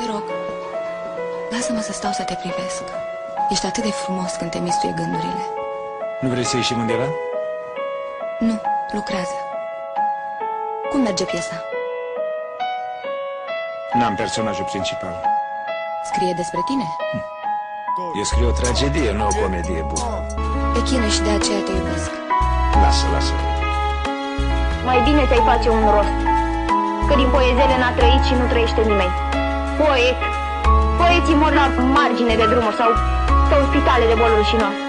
Te rog, lasă-mă să stau să te privesc. Ești atât de frumos când te mistuie gândurile. Nu vrei să ieșim undeva? Nu, lucrează. Cum merge piesa? N-am personajul principal. Scrie despre tine? Eu scriu o tragedie, nu o comedie bună. Te chinui și de aceea te iubesc. Lasă, lasă. Mai bine ți-ai face un rost, că din poezele n-a trăit și nu trăiește nimeni. Poeții mor la margine de drumuri sau spitale de boli rușinoase.